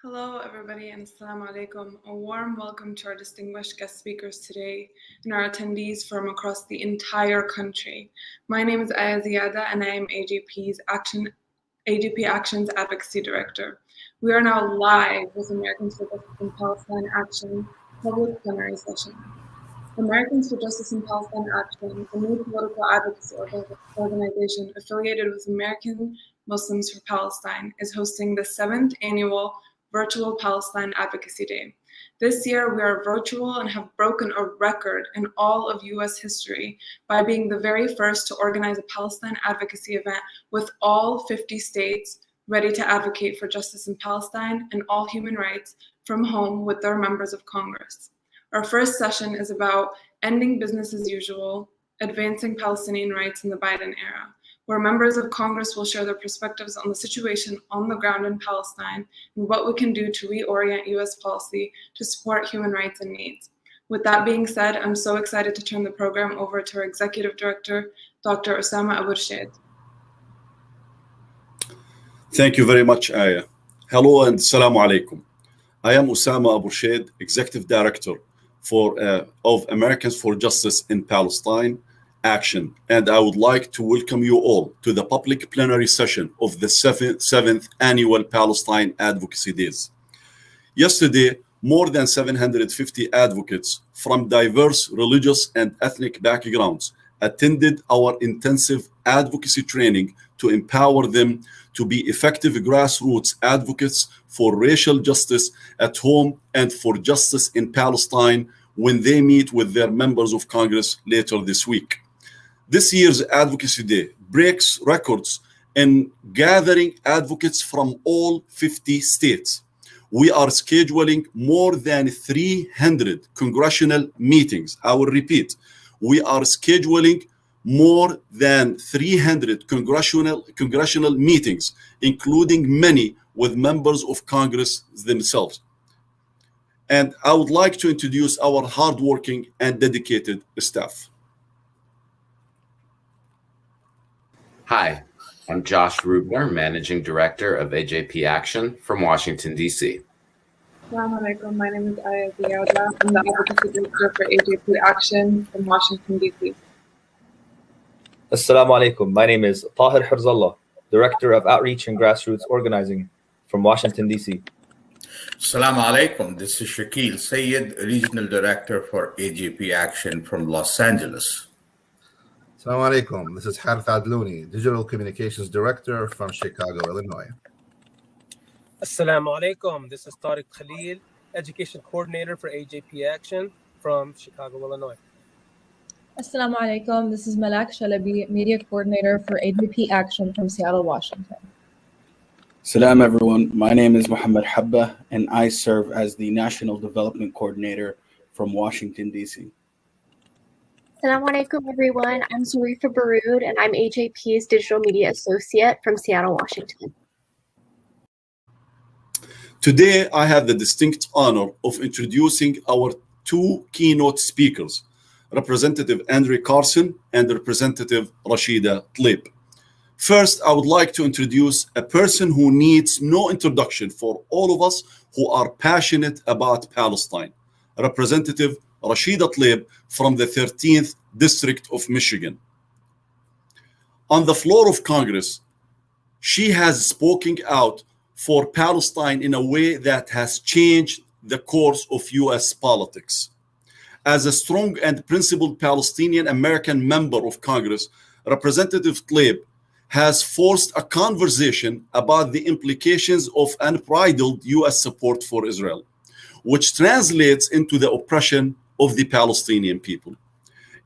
Hello, everybody, and assalamu alaikum. A warm welcome to our distinguished guest speakers today and our attendees from across the entire country. My name is Ayaziyada, and I am AJP Action's Advocacy Director. We are now live with Americans for Justice in Palestine Action public plenary session. Americans for Justice in Palestine Action, a new political advocacy organization affiliated with American Muslims for Palestine, is hosting the 7th annual Virtual Palestine Advocacy Day. This year, we are virtual and have broken a record in all of U.S. history by being the very first to organize a Palestine advocacy event with all 50 states ready to advocate for justice in Palestine and all human rights from home with their members of Congress. Our first session is about ending business as usual, advancing Palestinian rights in the Biden era, where members of Congress will share their perspectives on the situation on the ground in Palestine and what we can do to reorient U.S. policy to support human rights and needs. With that being said, I'm so excited to turn the program over to our Executive Director, Dr. Osama Abu Rashed. Thank you very much, Aya. Hello and Assalamu alaikum. I am Osama Abu Rashed, Executive Director of Americans for Justice in Palestine Action, and I would like to welcome you all to the public plenary session of the 7th Annual Palestine Advocacy Days. Yesterday, more than 750 advocates from diverse religious and ethnic backgrounds attended our intensive advocacy training to empower them to be effective grassroots advocates for racial justice at home and for justice in Palestine when they meet with their members of Congress later this week. This year's Advocacy Day breaks records in gathering advocates from all 50 states. We are scheduling more than 300 congressional meetings. I will repeat, we are scheduling more than 300 congressional meetings, including many with members of Congress themselves. And I would like to introduce our hardworking and dedicated staff. Hi, I'm Josh Rubner, Managing Director of AJP Action from Washington, D.C. Assalamu alaikum. My name is Ayaziyada. I'm the Advocacy Director for AJP Action from Washington, D.C. Assalamu alaikum. My name is Tahir Hirzallah, Director of Outreach and Grassroots Organizing from Washington, D.C. Assalamu alaikum. This is Shakil Sayed, Regional Director for AJP Action from Los Angeles. Assalamu alaikum. This is Harith Adlouni, Digital Communications Director from Chicago, Illinois. Assalamu alaikum. This is Tariq Khalil, Education Coordinator for AJP Action from Chicago, Illinois. Assalamu alaikum. This is Malak Shalabi, Media Coordinator for AJP Action from Seattle, Washington. Salam everyone. My name is Mohammed Habba, and I serve as the National Development Coordinator from Washington, D.C. Assalamu alaikum, everyone. I'm Zarifa Baroud, and I'm AJP's Digital Media Associate from Seattle, Washington. Today, I have the distinct honor of introducing our two keynote speakers, Representative André Carson and Representative Rashida Tlaib. First, I would like to introduce a person who needs no introduction for all of us who are passionate about Palestine, Representative Rashida Tlaib from the 13th District of Michigan. On the floor of Congress, she has spoken out for Palestine in a way that has changed the course of U.S. politics. As a strong and principled Palestinian American member of Congress, Representative Tlaib has forced a conversation about the implications of unbridled U.S. support for Israel, which translates into the oppression of the Palestinian people.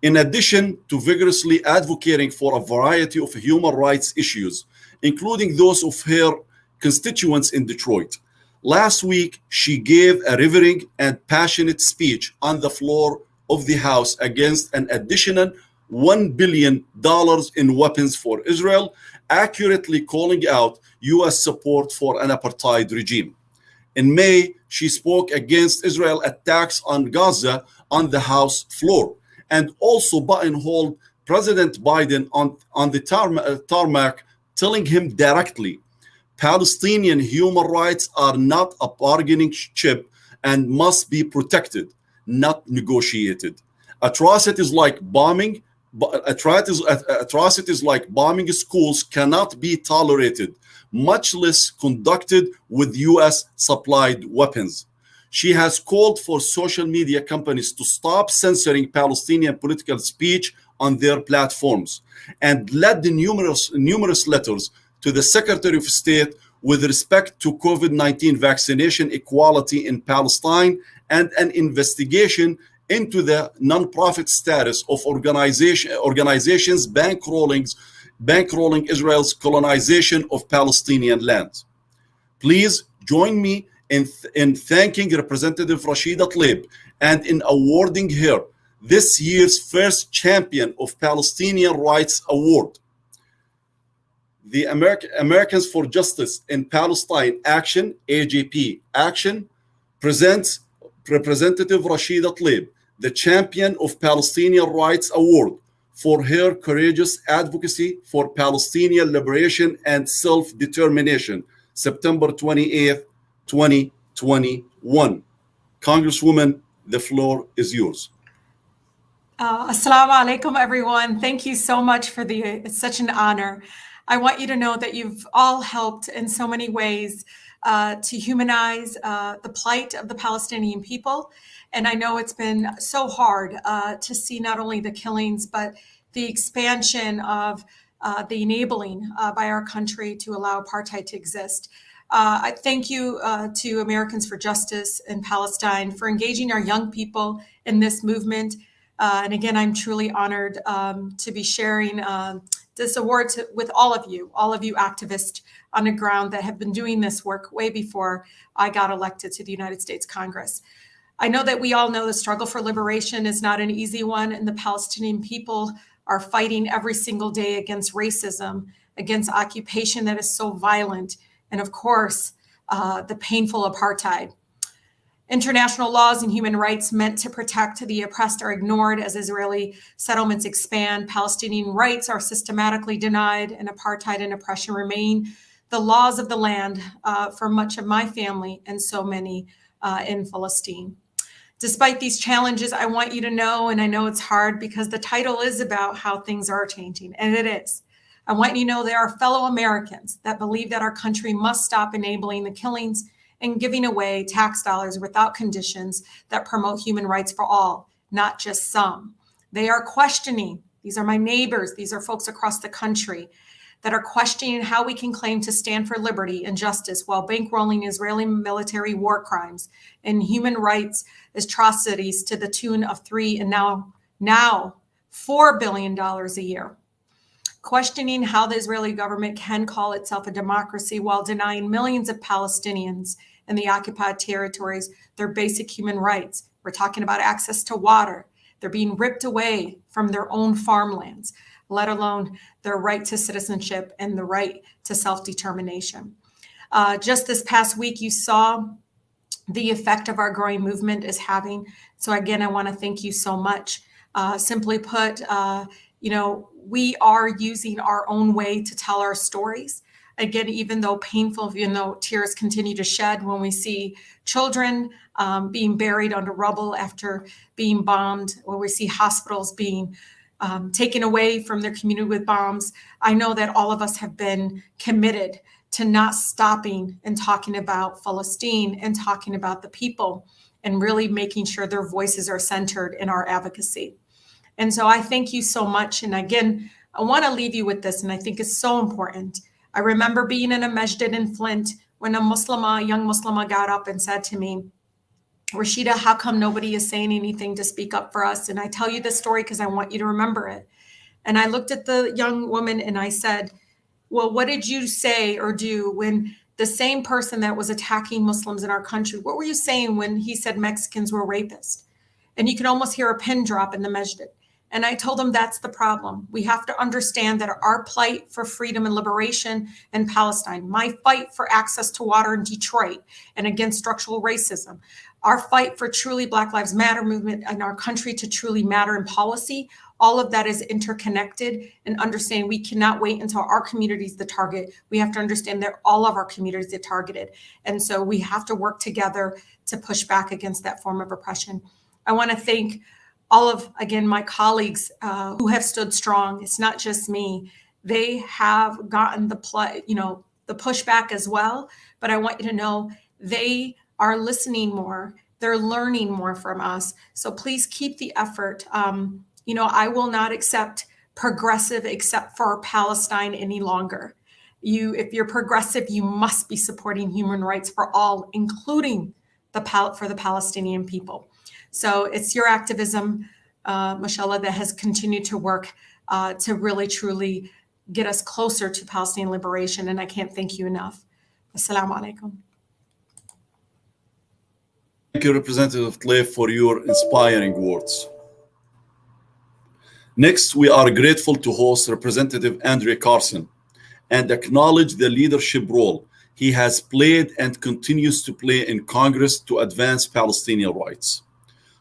In addition to vigorously advocating for a variety of human rights issues, including those of her constituents in Detroit, last week she gave a revering and passionate speech on the floor of the House against an additional $1 billion in weapons for Israel, accurately calling out U.S. support for an apartheid regime. In May, she spoke against Israel attacks on Gaza on the House floor, and also buttonholed President Biden on the tarmac, telling him directly, Palestinian human rights are not a bargaining chip and must be protected, not negotiated. Atrocities like bombing schools cannot be tolerated, much less conducted with US supplied weapons. She has called for social media companies to stop censoring Palestinian political speech on their platforms and led the numerous letters to the Secretary of State with respect to COVID-19 vaccination equality in Palestine and an investigation into the non-profit status of organizations bankrolling Israel's colonization of Palestinian land. Please join me in thanking Representative Rashida Tlaib and in awarding her this year's first Champion of Palestinian Rights Award. The Americans for Justice in Palestine Action, AJP Action, presents Representative Rashida Tlaib the Champion of Palestinian Rights Award for her courageous advocacy for Palestinian liberation and self-determination, September 28th, 2021. Congresswoman, the floor is yours. Assalamu alaikum, everyone. Thank you so much for it's such an honor. I want you to know that you've all helped in so many ways to humanize the plight of the Palestinian people. And I know it's been so hard to see not only the killings, but the expansion of the enabling by our country to allow apartheid to exist. I thank you to Americans for Justice in Palestine for engaging our young people in this movement. And again, I'm truly honored to be sharing this award with all of you activists on the ground that have been doing this work way before I got elected to the United States Congress. I know that we all know the struggle for liberation is not an easy one, and the Palestinian people are fighting every single day against racism, against occupation that is so violent, and of course, the painful apartheid. International laws and human rights meant to protect the oppressed are ignored as Israeli settlements expand. Palestinian rights are systematically denied, and apartheid and oppression remain the laws of the land for much of my family and so many in Palestine. Despite these challenges, I want you to know, and I know it's hard because the title is about how things are changing, and it is. I want you to know there are fellow Americans that believe that our country must stop enabling the killings and giving away tax dollars without conditions that promote human rights for all, not just some. They are questioning, these are my neighbors, these are folks across the country that are questioning how we can claim to stand for liberty and justice while bankrolling Israeli military war crimes and human rights atrocities to the tune of $3 and now $4 billion a year. Questioning how the Israeli government can call itself a democracy while denying millions of Palestinians in the occupied territories their basic human rights. We're talking about access to water. They're being ripped away from their own farmlands, let alone their right to citizenship and the right to self-determination. Just this past week, you saw the effect of our growing movement is having. So again, I want to thank you so much. Simply put, we are using our own way to tell our stories. Again, even though painful, even though tears continue to shed when we see children being buried under rubble after being bombed, or we see hospitals being taken away from their community with bombs. I know that all of us have been committed to not stopping and talking about Palestine and talking about the people and really making sure their voices are centered in our advocacy. And so I thank you so much. And again, I want to leave you with this, and I think it's so important. I remember being in a masjid in Flint when a young Muslimah got up and said to me, Rashida, how come nobody is saying anything to speak up for us? And I tell you this story because I want you to remember it. And I looked at the young woman and I said, well, what did you say or do when the same person that was attacking Muslims in our country, what were you saying when he said Mexicans were rapists? And you can almost hear a pin drop in the masjid. And I told them that's the problem. We have to understand that our plight for freedom and liberation in Palestine, my fight for access to water in Detroit and against structural racism, our fight for truly Black Lives Matter movement in our country to truly matter in policy, all of that is interconnected, and understand we cannot wait until our community is the target. We have to understand that all of our communities are targeted. And so we have to work together to push back against that form of oppression. I want to thank all of, again, my colleagues who have stood strong. It's not just me. They have gotten the pushback as well. But I want you to know they are listening more. They're learning more from us. So please keep the effort. I will not accept progressive except for Palestine any longer. If you're progressive, you must be supporting human rights for all, including for the Palestinian people. So it's your activism, mashallah, that has continued to work to really, truly get us closer to Palestinian liberation. And I can't thank you enough. Assalamu alaikum. Thank you, Representative Tlaib, for your inspiring words. Next, we are grateful to host Representative André Carson and acknowledge the leadership role he has played and continues to play in Congress to advance Palestinian rights.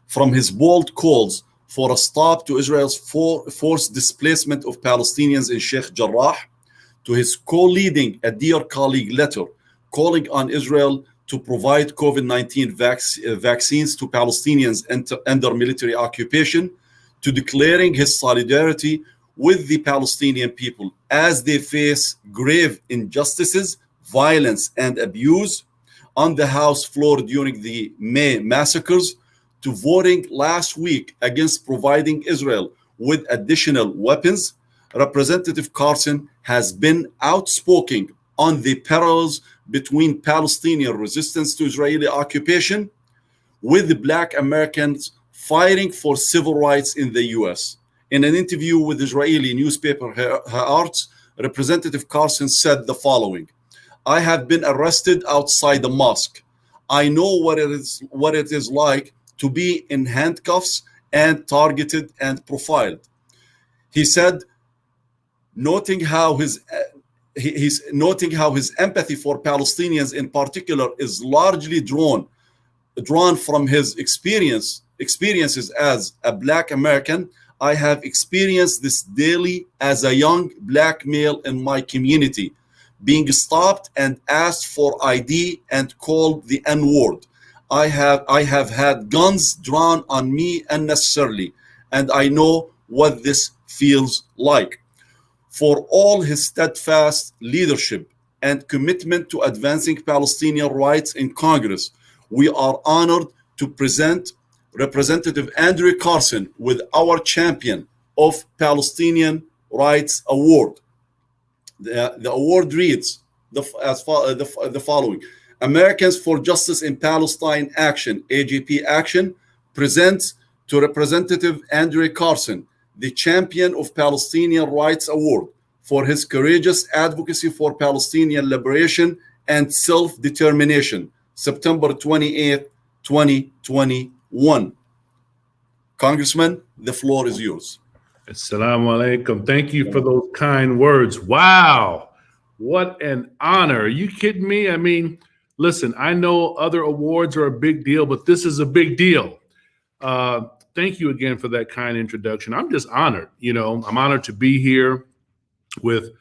From his bold calls for a stop to Israel's forced displacement of Palestinians in Sheikh Jarrah, to his co-leading a Dear Colleague letter calling on Israel to provide COVID-19 vaccines to Palestinians under military occupation, to declaring his solidarity with the Palestinian people as they face grave injustices, violence, and abuse on the House floor during the May massacres, to voting last week against providing Israel with additional weapons. Representative Carson has been outspoken on the parallels between Palestinian resistance to Israeli occupation with the Black Americans fighting for civil rights in the US. In an interview with Israeli newspaper Haaretz, Representative Carson said the following: "I have been arrested outside the mosque. I know what it is like to be in handcuffs and targeted and profiled." He said, noting how his empathy for Palestinians in particular is largely drawn from his experiences as a Black American. "I have experienced this daily as a young Black male in my community, being stopped and asked for ID and called the N-word. I have had guns drawn on me unnecessarily, and I know what this feels like." For all his steadfast leadership and commitment to advancing Palestinian rights in Congress, we are honored to present Representative André Carson with our Champion of Palestinian Rights Award. The award reads the following: Americans for Justice in Palestine Action, AJP Action, presents to Representative André Carson the Champion of Palestinian Rights Award for his courageous advocacy for Palestinian liberation and self-determination, September 28, 2021. Congressman, the floor is yours. Assalamu alaikum. Thank you for those kind words. Wow. What an honor. Are you kidding me? I mean, listen, I know other awards are a big deal, but this is a big deal. Thank you again for that kind introduction. I'm just honored. I'm honored to be here with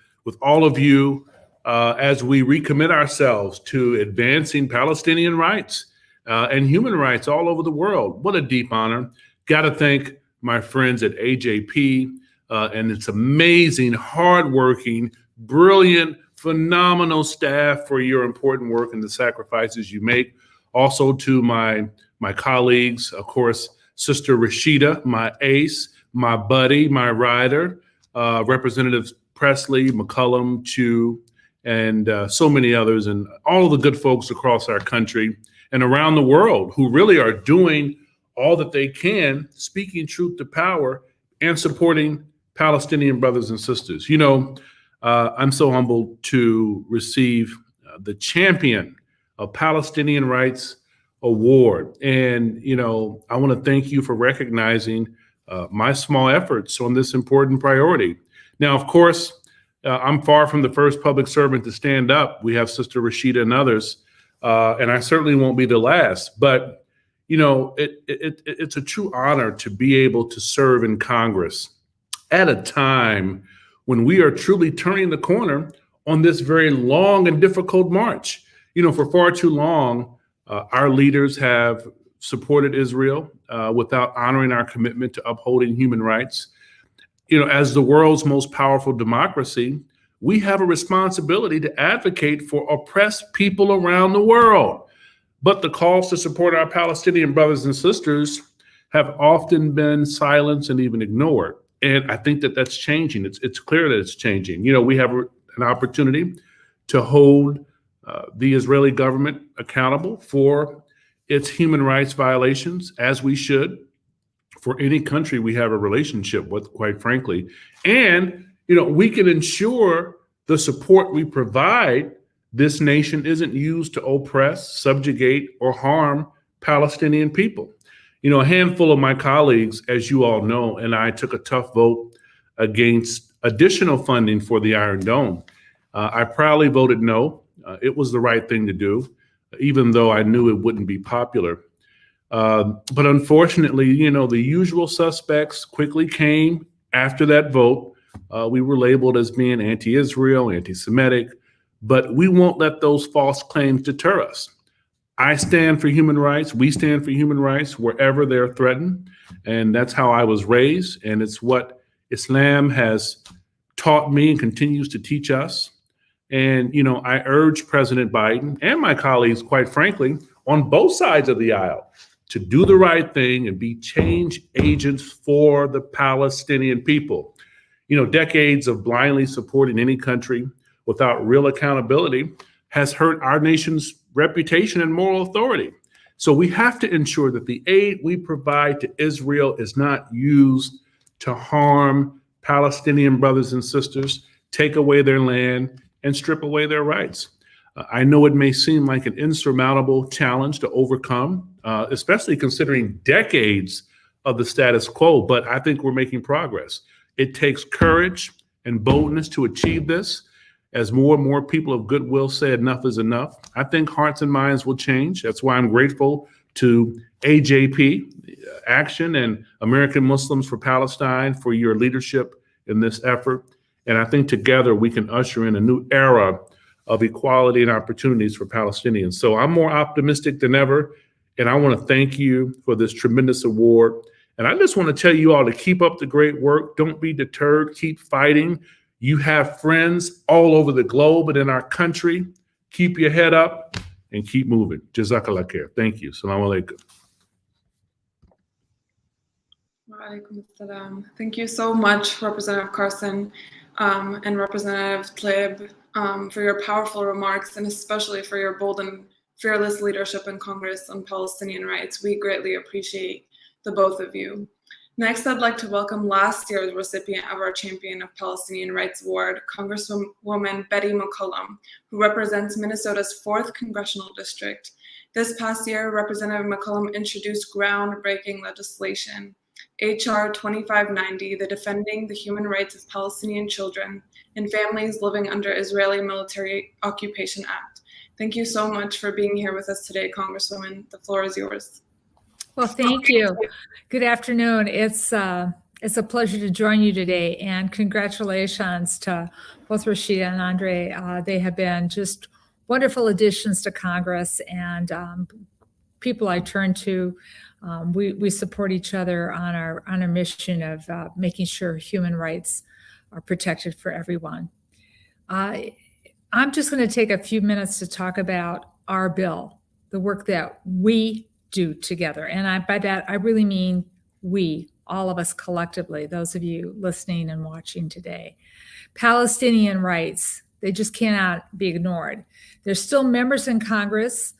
all of you as we recommit ourselves to advancing Palestinian rights and human rights all over the world. What a deep honor. Got to thank my friends at AJP and its amazing, hardworking, brilliant, phenomenal staff for your important work and the sacrifices you make. Also to my colleagues, of course, Sister Rashida, my ace, my buddy, my rider, Representatives Pressley, McCollum, Chu, and so many others, and all of the good folks across our country and around the world who really are doing all that they can, speaking truth to power and supporting Palestinian brothers and sisters. I'm so humbled to receive the Champion of Palestinian Rights Award. And, I want to thank you for recognizing my small efforts on this important priority. Now, of course, I'm far from the first public servant to stand up. We have Sister Rashida and others, and I certainly won't be the last. But, you know, it's a true honor to be able to serve in Congress at a time when we are truly turning the corner on this very long and difficult march. You know, for far too long, our leaders have supported Israel without honoring our commitment to upholding human rights. You know, as the world's most powerful democracy, we have a responsibility to advocate for oppressed people around the world. But the calls to support our Palestinian brothers and sisters have often been silenced and even ignored. And I think that that's changing. It's clear that it's changing. You know, we have an opportunity to hold the Israeli government accountable for its human rights violations, as we should for any country we have a relationship with, quite frankly. And, you know, we can ensure the support we provide this nation isn't used to oppress, subjugate, or harm Palestinian people. You know, a handful of my colleagues, as you all know, and I took a tough vote against additional funding for the Iron Dome. I proudly voted no. It was the right thing to do, even though I knew it wouldn't be popular. But unfortunately, you know, the usual suspects quickly came after that vote. We were labeled as being anti-Israel, anti-Semitic, but we won't let those false claims deter us. I stand for human rights. We stand for human rights wherever they're threatened. And that's how I was raised. And it's what Islam has taught me and continues to teach us. And, you know, I urge President Biden and my colleagues, quite frankly, on both sides of the aisle, to do the right thing and be change agents for the Palestinian people. You know, decades of blindly supporting any country without real accountability has hurt our nation's reputation and moral authority. So we have to ensure that the aid we provide to Israel is not used to harm Palestinian brothers and sisters, take away their land, and strip away their rights. I know it may seem like an insurmountable challenge to overcome, especially considering decades of the status quo, but I think we're making progress. It takes courage and boldness to achieve this. As more and more people of goodwill say enough is enough, I think hearts and minds will change. That's why I'm grateful to AJP Action and American Muslims for Palestine for your leadership in this effort. And I think together we can usher in a new era of equality and opportunities for Palestinians. So I'm more optimistic than ever. And I want to thank you for this tremendous award. And I just want to tell you all to keep up the great work. Don't be deterred. Keep fighting. You have friends all over the globe and in our country. Keep your head up and keep moving. Jazakallah khair. Thank you. Salaam alaikum. Wa alaikum assalam. Thank you so much, Representative Carson and Representative Tlaib, for your powerful remarks and especially for your bold and fearless leadership in Congress on Palestinian rights. We greatly appreciate the both of you. Next, I'd like to welcome last year's recipient of our Champion of Palestinian Rights Award, Congresswoman Betty McCollum, who represents Minnesota's 4th Congressional District. This past year, Representative McCollum introduced groundbreaking legislation, H.R. 2590, the Defending the Human Rights of Palestinian Children and Families Living Under Israeli Military Occupation Act. Thank you so much for being here with us today, Congresswoman. The floor is yours. Well, thank you. Good afternoon. It's a pleasure to join you today, and congratulations to both Rashida and André. They have been just wonderful additions to Congress, and people I turn to. We support each other on our mission of making sure human rights are protected for everyone. I'm just going to take a few minutes to talk about our bill, the work that we do together. And by that, I really mean we, all of us collectively, those of you listening and watching today. Palestinian rights, they just cannot be ignored. There's still members in Congress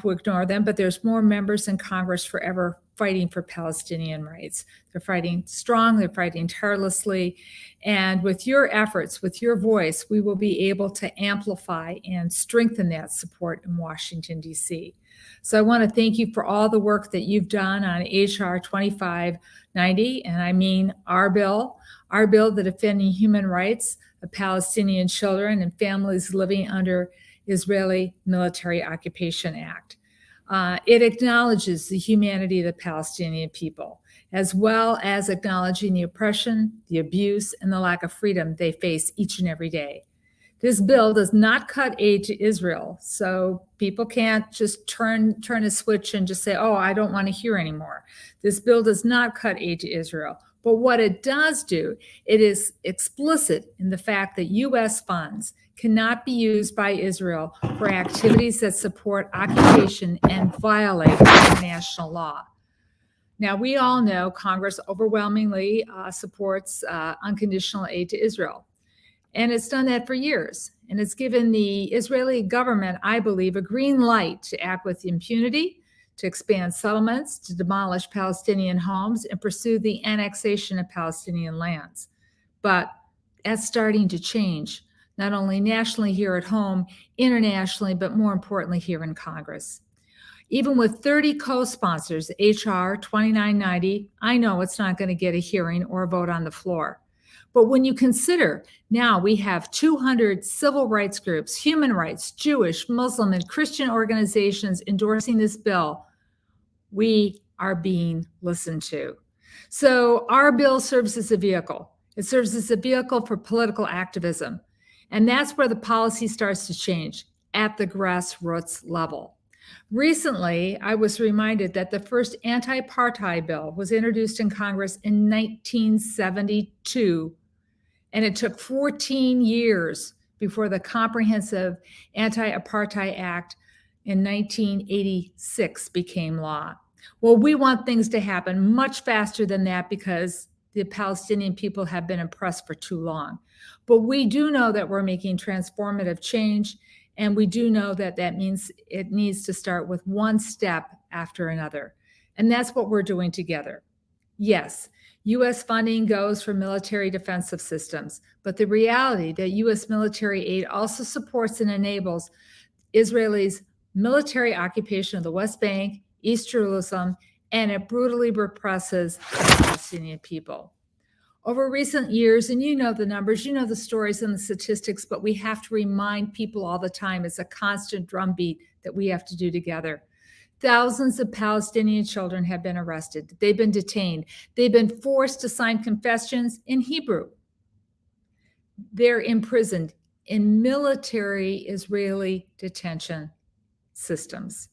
who ignore them, but there's more members in Congress forever fighting for Palestinian rights. They're fighting strong, they're fighting tirelessly. And with your efforts, with your voice, we will be able to amplify and strengthen that support in Washington, D.C. So I want to thank you for all the work that you've done on HR 2590, and I mean our bill the Defending Human Rights of Palestinian Children and Families Living Under Israeli Military Occupation Act. It acknowledges the humanity of the Palestinian people, as well as acknowledging the oppression, the abuse, and the lack of freedom they face each and every day. This bill does not cut aid to Israel, so people can't just turn a switch and just say, oh, I don't want to hear anymore. This bill does not cut aid to Israel. But what it does do, it is explicit in the fact that U.S. funds cannot be used by Israel for activities that support occupation and violate international law. Now, we all know Congress overwhelmingly supports unconditional aid to Israel. And it's done that for years. And it's given the Israeli government, I believe, a green light to act with impunity, to expand settlements, to demolish Palestinian homes, and pursue the annexation of Palestinian lands. But that's starting to change, not only nationally here at home, internationally, but more importantly here in Congress. Even with 30 co-sponsors, HR 2990, I know it's not going to get a hearing or a vote on the floor. But when you consider now we have 200 civil rights groups, human rights, Jewish, Muslim, and Christian organizations endorsing this bill, we are being listened to. So our bill serves as a vehicle. It serves as a vehicle for political activism. And that's where the policy starts to change, at the grassroots level. Recently, I was reminded that the first anti-apartheid bill was introduced in Congress in 1972. And it took 14 years before the Comprehensive Anti-Apartheid Act in 1986 became law. Well, we want things to happen much faster than that because the Palestinian people have been oppressed for too long. But we do know that we're making transformative change, and we do know that that means it needs to start with one step after another. And that's what we're doing together. Yes, U.S. funding goes for military defensive systems, but the reality that U.S. military aid also supports and enables Israel's military occupation of the West Bank, East Jerusalem, and it brutally represses the Palestinian people. Over recent years, and you know the numbers, you know the stories and the statistics, but we have to remind people all the time, it's a constant drumbeat that we have to do together. Thousands of Palestinian children have been arrested. They've been detained. They've been forced to sign confessions in Hebrew. They're imprisoned in military Israeli detention systems.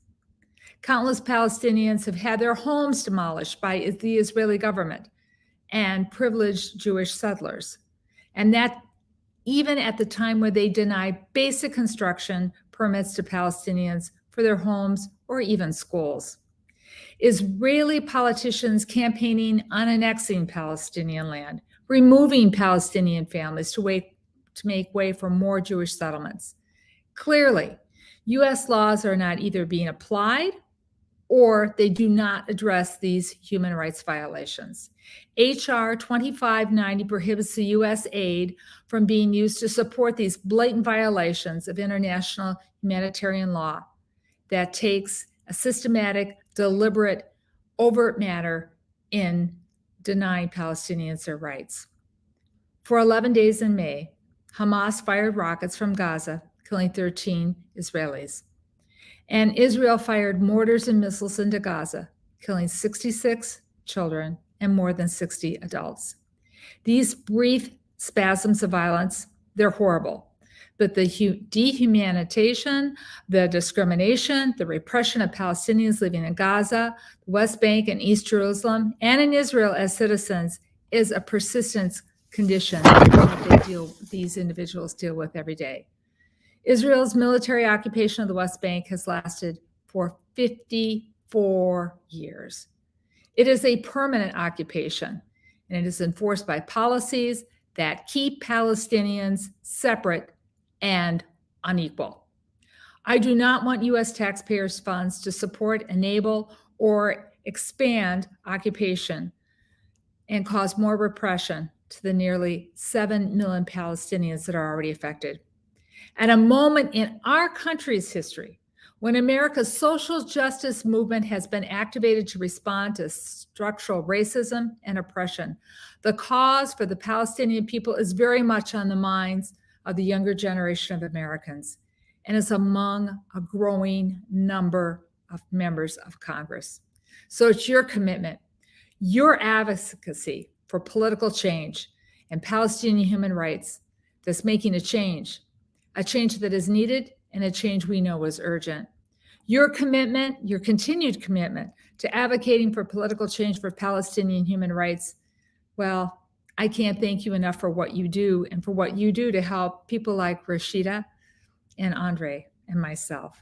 Countless Palestinians have had their homes demolished by the Israeli government and privileged Jewish settlers. And that even at the time where they deny basic construction permits to Palestinians for their homes or even schools. Israeli politicians campaigning on annexing Palestinian land, removing Palestinian families to make way for more Jewish settlements. Clearly, U.S. laws are not either being applied or they do not address these human rights violations. HR 2590 prohibits the U.S. aid from being used to support these blatant violations of international humanitarian law that takes a systematic, deliberate, overt manner in denying Palestinians their rights. For 11 days in May, Hamas fired rockets from Gaza, killing 13 Israelis. And Israel fired mortars and missiles into Gaza, killing 66 children and more than 60 adults. These brief spasms of violence, they're horrible. But the dehumanization, the discrimination, the repression of Palestinians living in Gaza, the West Bank, and East Jerusalem, and in Israel as citizens is a persistent condition that these individuals deal with every day. Israel's military occupation of the West Bank has lasted for 54 years. It is a permanent occupation, and it is enforced by policies that keep Palestinians separate and unequal. I do not want U.S. taxpayers' funds to support, enable, or expand occupation and cause more repression to the nearly 7 million Palestinians that are already affected. At a moment in our country's history When America's social justice movement has been activated to respond to structural racism and oppression, the cause for the Palestinian people is very much on the minds of the younger generation of Americans and is among a growing number of members of Congress. So it's your commitment, your advocacy for political change and Palestinian human rights that's making a change that is needed and a change we know is urgent. Your commitment, your continued commitment to advocating for political change for Palestinian human rights, well, I can't thank you enough for what you do and for what you do to help people like Rashida and André and myself.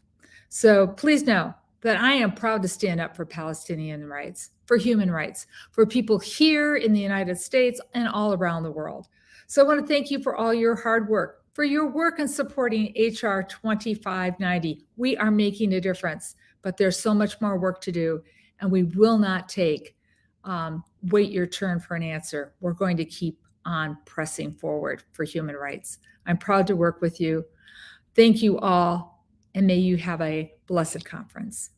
So please know that I am proud to stand up for Palestinian rights, for human rights, for people here in the United States and all around the world. So I want to thank you for all your hard work, for your work in supporting HR 2590. We are making a difference, but there's so much more work to do, and we will not wait your turn for an answer. We're going to keep on pressing forward for human rights. I'm proud to work with you. Thank you all, and may you have a blessed conference.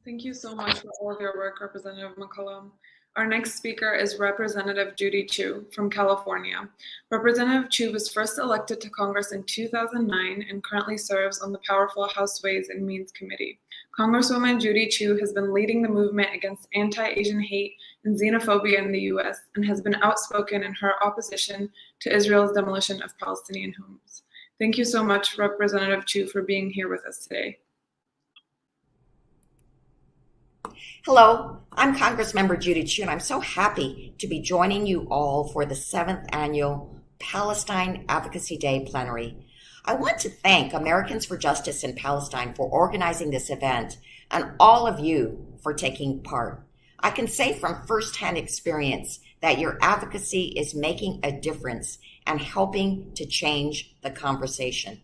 Thank you so much for all of your work, Representative McCollum. Our next speaker is Representative Judy Chu from California. Representative Chu was first elected to Congress in 2009 and currently serves on the powerful House Ways and Means Committee. Congresswoman Judy Chu has been leading the movement against anti-Asian hate and xenophobia in the U.S. and has been outspoken in her opposition to Israel's demolition of Palestinian homes. Thank you so much, Representative Chu, for being here with us today. Hello, I'm Congressmember Judy Chu, and I'm so happy to be joining you all for the 7th Annual Palestine Advocacy Day plenary. I want to thank Americans for Justice in Palestine for organizing this event and all of you for taking part. I can say from firsthand experience that your advocacy is making a difference and helping to change the conversation.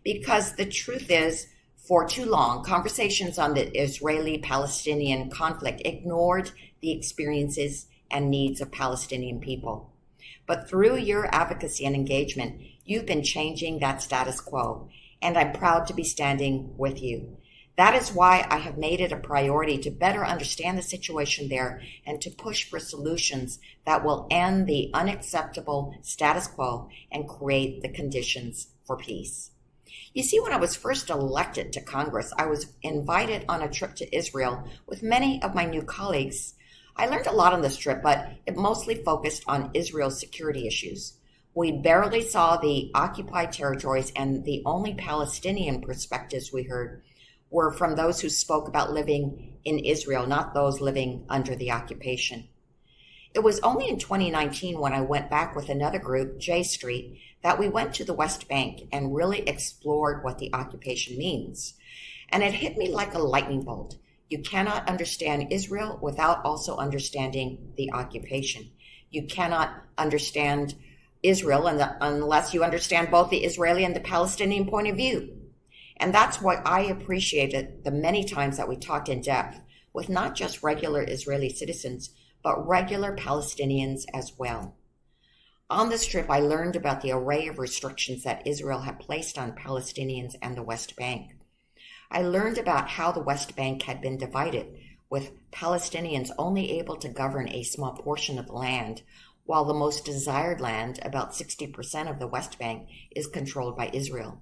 Because the truth is, for too long, conversations on the Israeli-Palestinian conflict ignored the experiences and needs of Palestinian people. But through your advocacy and engagement, you've been changing that status quo, and I'm proud to be standing with you. That is why I have made it a priority to better understand the situation there and to push for solutions that will end the unacceptable status quo and create the conditions for peace. You see, when I was first elected to Congress, I was invited on a trip to Israel with many of my new colleagues. I learned a lot on this trip, but it mostly focused on Israel's security issues. We barely saw the occupied territories, and the only Palestinian perspectives we heard were from those who spoke about living in Israel, not those living under the occupation. It was only in 2019 when I went back with another group, J Street, that we went to the West Bank and really explored what the occupation means. And it hit me like a lightning bolt. You cannot understand Israel without also understanding the occupation. You cannot understand Israel unless you understand both the Israeli and the Palestinian point of view. And that's what I appreciated the many times that we talked in depth with not just regular Israeli citizens, but regular Palestinians as well. On this trip, I learned about the array of restrictions that Israel had placed on Palestinians and the West Bank. I learned about how the West Bank had been divided, with Palestinians only able to govern a small portion of the land, while the most desired land, about 60% of the West Bank, is controlled by Israel.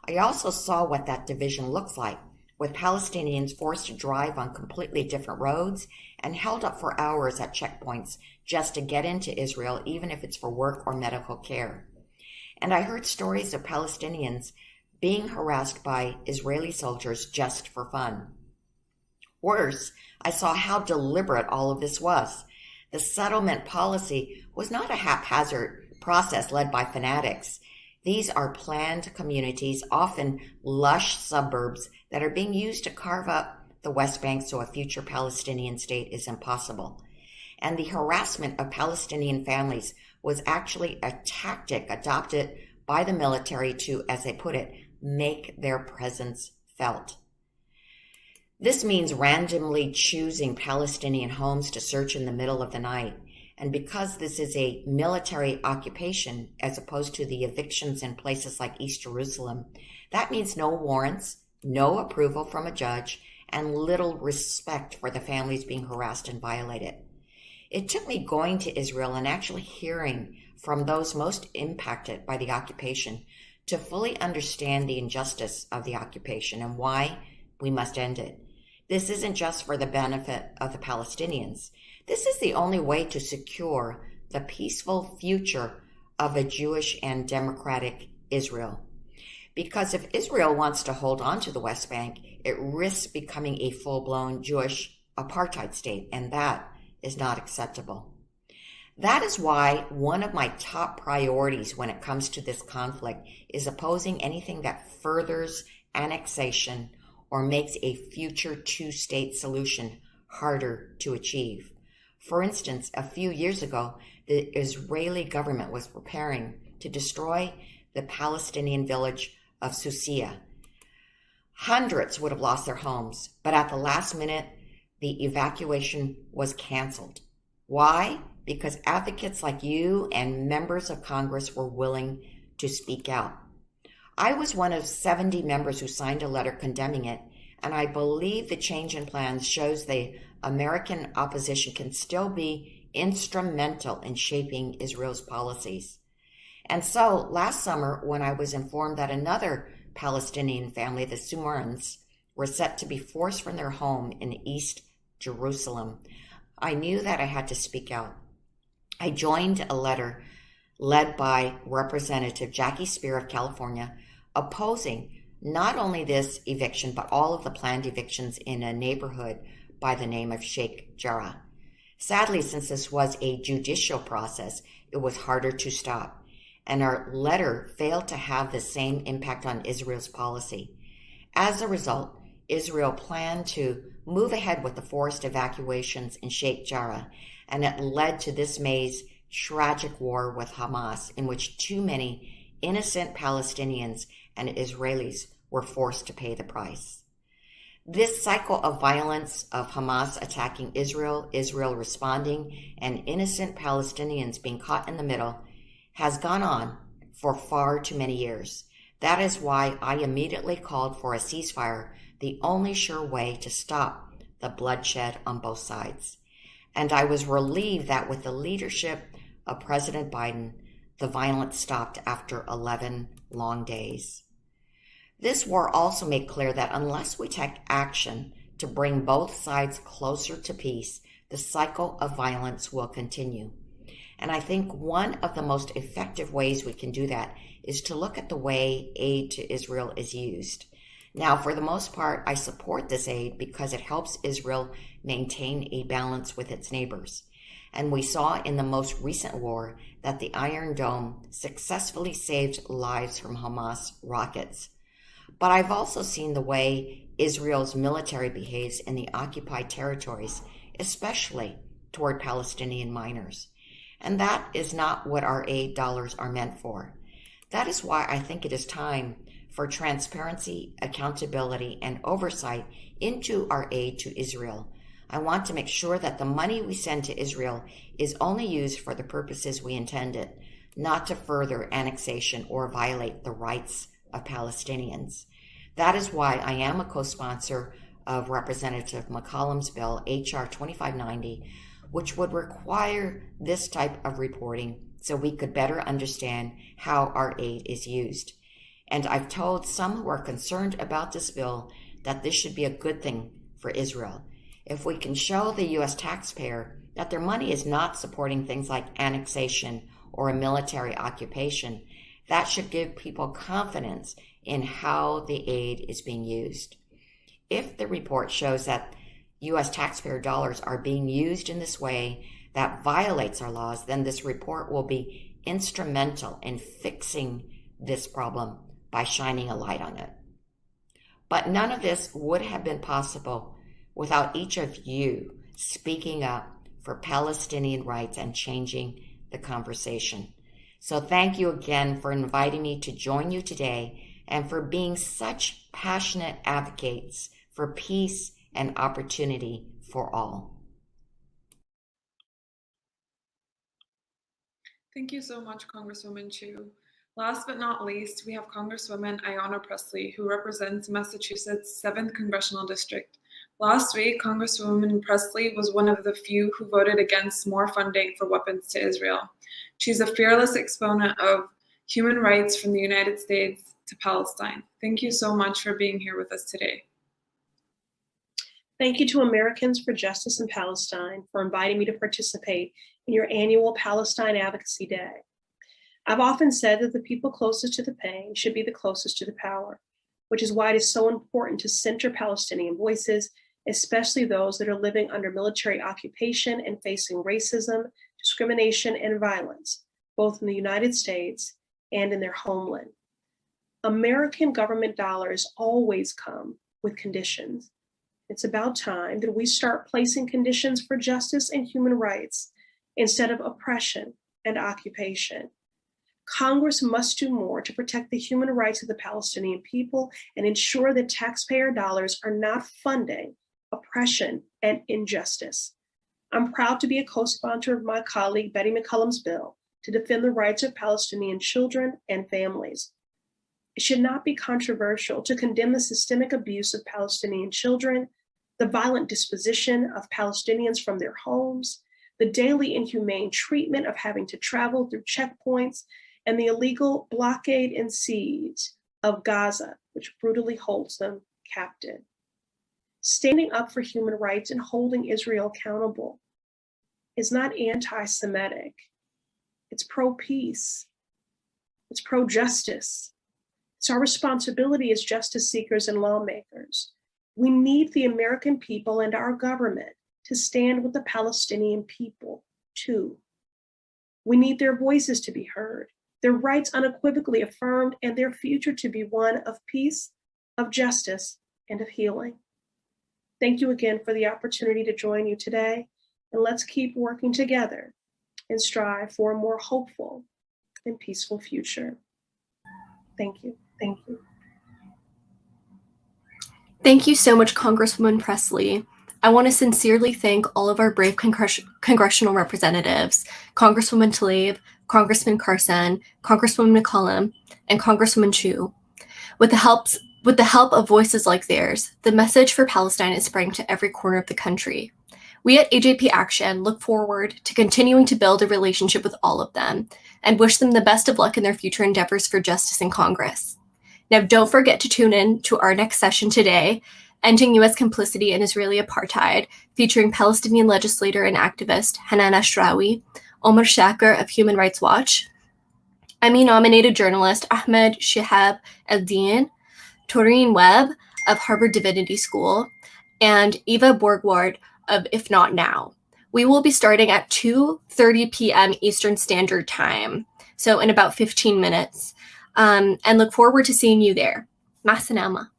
I also saw what that division looks like, with Palestinians forced to drive on completely different roads and held up for hours at checkpoints just to get into Israel, even if it's for work or medical care. And I heard stories of Palestinians being harassed by Israeli soldiers just for fun. Worse, I saw how deliberate all of this was. The settlement policy was not a haphazard process led by fanatics. These are planned communities, often lush suburbs, that are being used to carve up the West Bank so a future Palestinian state is impossible. And the harassment of Palestinian families was actually a tactic adopted by the military to, as they put it, make their presence felt. This means randomly choosing Palestinian homes to search in the middle of the night And because this is a military occupation, as opposed to the evictions in places like East Jerusalem, that means no warrants, no approval from a judge, and little respect for the families being harassed and violated. It took me going to Israel and actually hearing from those most impacted by the occupation to fully understand the injustice of the occupation and why we must end it. This isn't just for the benefit of the Palestinians. This is the only way to secure the peaceful future of a Jewish and democratic Israel. Because if Israel wants to hold on to the West Bank, it risks becoming a full-blown Jewish apartheid state, and that is not acceptable. That is why one of my top priorities when it comes to this conflict is opposing anything that furthers annexation or makes a future two-state solution harder to achieve. For instance, a few years ago, the Israeli government was preparing to destroy the Palestinian village of Susia. Hundreds would have lost their homes, but at the last minute, the evacuation was canceled. Why? Because advocates like you and members of Congress were willing to speak out. I was one of 70 members who signed a letter condemning it, and I believe the change in plans shows the American opposition can still be instrumental in shaping Israel's policies. And so last summer, when I was informed that another Palestinian family, the Sumurans, were set to be forced from their home in East Jerusalem, I knew that I had to speak out. I joined a letter led by Representative Jackie Spear of California, opposing not only this eviction, but all of the planned evictions in a neighborhood by the name of Sheikh Jarrah. Sadly, since this was a judicial process, it was harder to stop, and our letter failed to have the same impact on Israel's policy. As a result, Israel planned to move ahead with the forced evacuations in Sheikh Jarrah, and it led to this May's tragic war with Hamas, in which too many innocent Palestinians and Israelis were forced to pay the price. This cycle of violence of Hamas attacking Israel, Israel responding, and innocent Palestinians being caught in the middle has gone on for far too many years. That is why I immediately called for a ceasefire, the only sure way to stop the bloodshed on both sides. And I was relieved that with the leadership of President Biden, the violence stopped after 11 long days. This war also made clear that unless we take action to bring both sides closer to peace, the cycle of violence will continue. And I think one of the most effective ways we can do that is to look at the way aid to Israel is used. Now, for the most part, I support this aid because it helps Israel maintain a balance with its neighbors. And we saw in the most recent war that the Iron Dome successfully saved lives from Hamas rockets. But I've also seen the way Israel's military behaves in the occupied territories, especially toward Palestinian minors. And that is not what our aid dollars are meant for. That is why I think it is time for transparency, accountability, and oversight into our aid to Israel. I want to make sure that the money we send to Israel is only used for the purposes we intended, not to further annexation or violate the rights of Palestinians. That is why I am a co-sponsor of Representative McCollum's bill, HR 2590, which would require this type of reporting so we could better understand how our aid is used. And I've told some who are concerned about this bill that this should be a good thing for Israel. If we can show the U.S. taxpayer that their money is not supporting things like annexation or a military occupation, that should give people confidence in how the aid is being used. If the report shows that U.S. taxpayer dollars are being used in this way that violates our laws, then this report will be instrumental in fixing this problem by shining a light on it. But none of this would have been possible without each of you speaking up for Palestinian rights and changing the conversation. So thank you again for inviting me to join you today and for being such passionate advocates for peace and opportunity for all. Thank you so much, Congresswoman Chu. Last but not least, we have Congresswoman Ayanna Pressley, who represents Massachusetts' 7th Congressional District. Last week, Congresswoman Pressley was one of the few who voted against more funding for weapons to Israel. She's a fearless exponent of human rights from the United States to Palestine. Thank you so much for being here with us today. Thank you to Americans for Justice in Palestine for inviting me to participate in your annual Palestine Advocacy Day. I've often said that the people closest to the pain should be the closest to the power, which is why it is so important to center Palestinian voices, especially those that are living under military occupation and facing racism, discrimination, and violence, both in the United States and in their homeland. American government dollars always come with conditions. It's about time that we start placing conditions for justice and human rights instead of oppression and occupation. Congress must do more to protect the human rights of the Palestinian people and ensure that taxpayer dollars are not funding oppression and injustice. I'm proud to be a co-sponsor of my colleague Betty McCollum's bill to defend the rights of Palestinian children and families. It should not be controversial to condemn the systemic abuse of Palestinian children, the violent disposition of Palestinians from their homes, the daily inhumane treatment of having to travel through checkpoints, and the illegal blockade and siege of Gaza, which brutally holds them captive. Standing up for human rights and holding Israel accountable is not anti-Semitic. It's pro-peace. It's pro-justice. It's our responsibility as justice seekers and lawmakers. We need the American people and our government to stand with the Palestinian people, too. We need their voices to be heard, their rights unequivocally affirmed, and their future to be one of peace, of justice, and of healing. Thank you again for the opportunity to join you today, and let's keep working together and strive for a more hopeful and peaceful future. Thank you. Thank you. Thank you so much, Congresswoman Pressley. I want to sincerely thank all of our brave congressional representatives, Congresswoman Tlaib, Congressman Carson, Congresswoman McCollum, and Congresswoman Chu. With the help of voices like theirs, the message for Palestine is spreading to every corner of the country. We at AJP Action look forward to continuing to build a relationship with all of them and wish them the best of luck in their future endeavors for justice in Congress. Now, don't forget to tune in to our next session today, Ending U.S. Complicity in Israeli Apartheid, featuring Palestinian legislator and activist Hanan Ashrawi, Omar Shaker of Human Rights Watch, Emmy-nominated journalist Ahmed Shihab Eldin, Taurine Webb of Harvard Divinity School, and Eva Borgward of If Not Now. We will be starting at 2:30 p.m. Eastern Standard Time, so in about 15 minutes, and look forward to seeing you there. Ma salama.